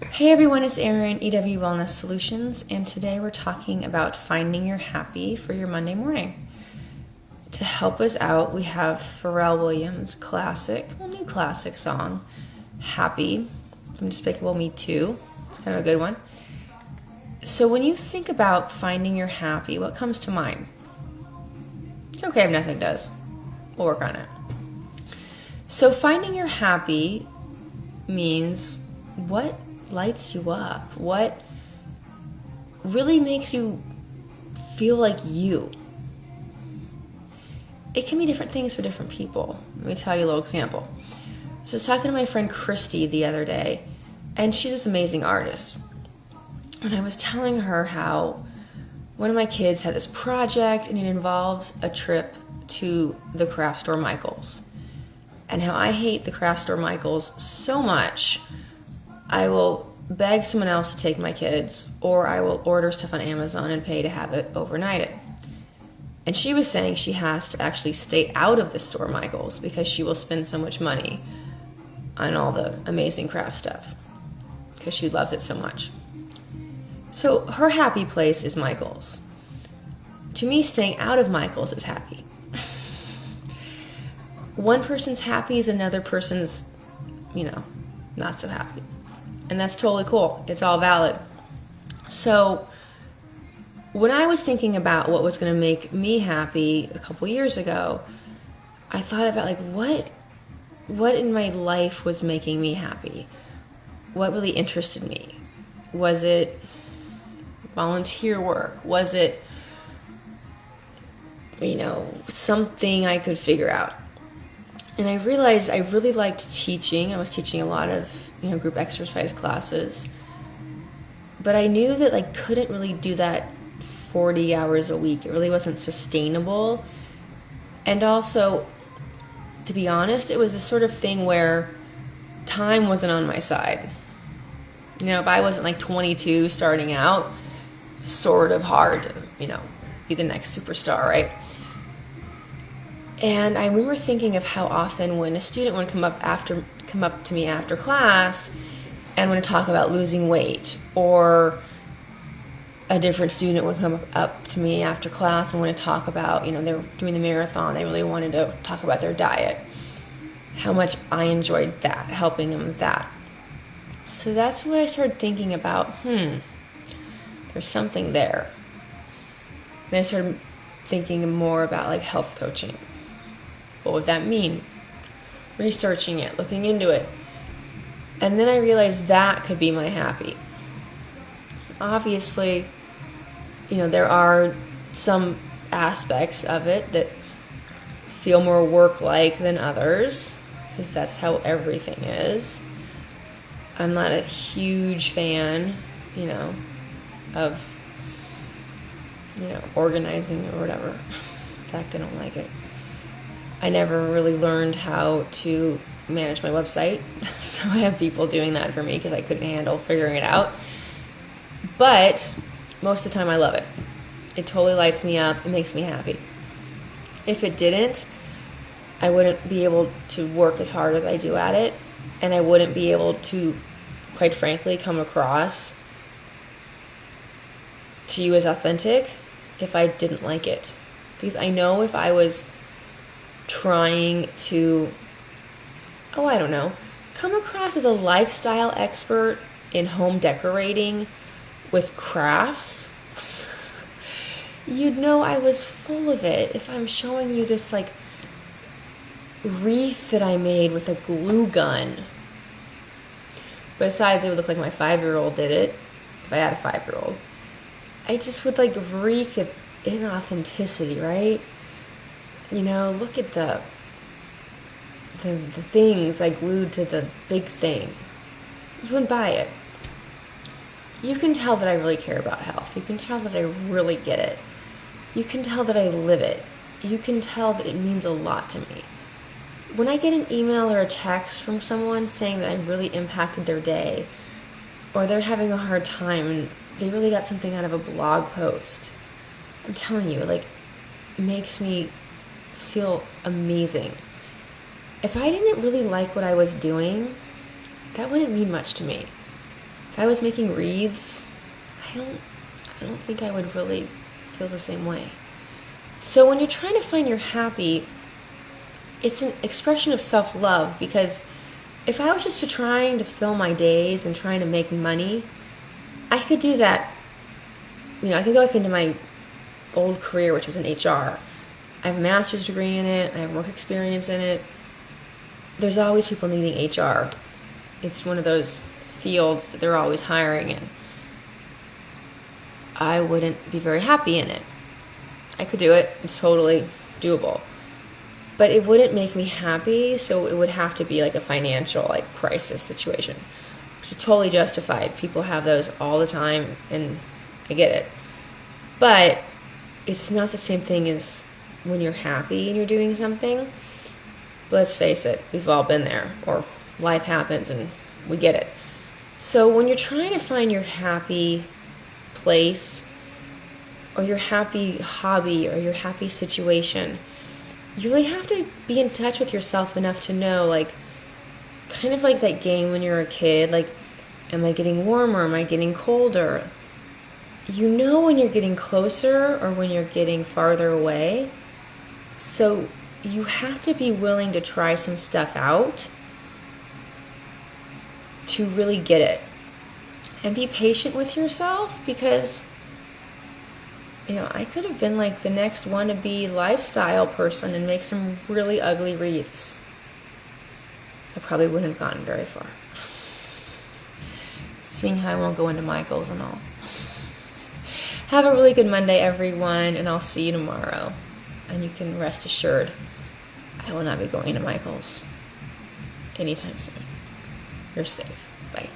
Hey everyone, it's Erin, EW Wellness Solutions, and today we're talking about finding your happy for your Monday morning. To help us out, we have Pharrell Williams' new classic song, Happy, from Despicable Me 2. It's kind of a good one. So when you think about finding your happy, what comes to mind? It's okay if nothing does. We'll work on it. So finding your happy means what lights you up, what really makes you feel like you. It can be different things for different people. Let me tell you a little example. So I was talking to my friend Christy the other day, and she's this amazing artist. And I was telling her how one of my kids had this project, and it involves a trip to the craft store Michael's. And how I hate the craft store Michael's so much, I will beg someone else to take my kids, or I will order stuff on Amazon and pay to have it overnighted. And she was saying she has to actually stay out of the store Michael's because she will spend so much money on all the amazing craft stuff because she loves it so much. So her happy place is Michael's. To me, staying out of Michael's is happy. One person's happy is another person's, not so happy. And that's totally cool. It's all valid. So when I was thinking about what was going to make me happy a couple years ago, I thought about what in my life was making me happy? What really interested me? Was it volunteer work? Was it, something I could figure out? And I realized I really liked teaching. I was teaching a lot of, group exercise classes. But I knew that I couldn't really do that 40 hours a week. It really wasn't sustainable. And also, to be honest, it was the sort of thing where time wasn't on my side. If I wasn't 22 starting out, sort of hard to, be the next superstar, right? And I remember thinking of how often when a student would come up to me after class and want to talk about losing weight, or a different student would come up to me after class and want to talk about, they were doing the marathon, they really wanted to talk about their diet, how much I enjoyed that, helping them with that. So that's when I started thinking about, there's something there. Then I started thinking more about health coaching. What would that mean? Researching it, looking into it. And then I realized that could be my happy. Obviously, there are some aspects of it that feel more work-like than others, because that's how everything is. I'm not a huge fan, of, organizing or whatever. In fact, I don't like it. I never really learned how to manage my website, so I have people doing that for me because I couldn't handle figuring it out. But most of the time I love it. It totally lights me up. It makes me happy. If it didn't, I wouldn't be able to work as hard as I do at it, and I wouldn't be able to, quite frankly, come across to you as authentic if I didn't like it. Because I know if I was trying to, come across as a lifestyle expert in home decorating with crafts, you'd know I was full of it. If I'm showing you this wreath that I made with a glue gun. Besides, it would look like my 5-year-old did it, if I had a 5-year-old. I just would reek of inauthenticity, right? Look at the things I glued to the big thing. You wouldn't buy it. You can tell that I really care about health. You can tell that I really get it. You can tell that I live it. You can tell that it means a lot to me. When I get an email or a text from someone saying that I really impacted their day, or they're having a hard time and they really got something out of a blog post, I'm telling you, makes me feel amazing. If I didn't really like what I was doing, that wouldn't mean much to me. If I was making wreaths, I don't think I would really feel the same way. So when you're trying to find your happy, it's an expression of self-love, because if I was just trying to fill my days and trying to make money, I could do that. I could go back into my old career, which was in HR. I have a master's degree in it. I have work experience in it. There's always people needing HR. It's one of those fields that they're always hiring in. I wouldn't be very happy in it. I could do it. It's totally doable. But it wouldn't make me happy, so it would have to be like a financial crisis situation, which is totally justified. People have those all the time, and I get it. But it's not the same thing as when you're happy and you're doing something. But let's face it, we've all been there, or life happens and we get it. So when you're trying to find your happy place, or your happy hobby, or your happy situation, you really have to be in touch with yourself enough to know, kind of like that game when you're a kid, am I getting warmer? Am I getting colder? You know when you're getting closer or when you're getting farther away. So you have to be willing to try some stuff out to really get it. And be patient with yourself, because I could have been the next wannabe lifestyle person and make some really ugly wreaths. I probably wouldn't have gotten very far. Seeing how I won't go into Michael's and all. Have a really good Monday, everyone, and I'll see you tomorrow. And you can rest assured, I will not be going to Michael's anytime soon. You're safe. Bye.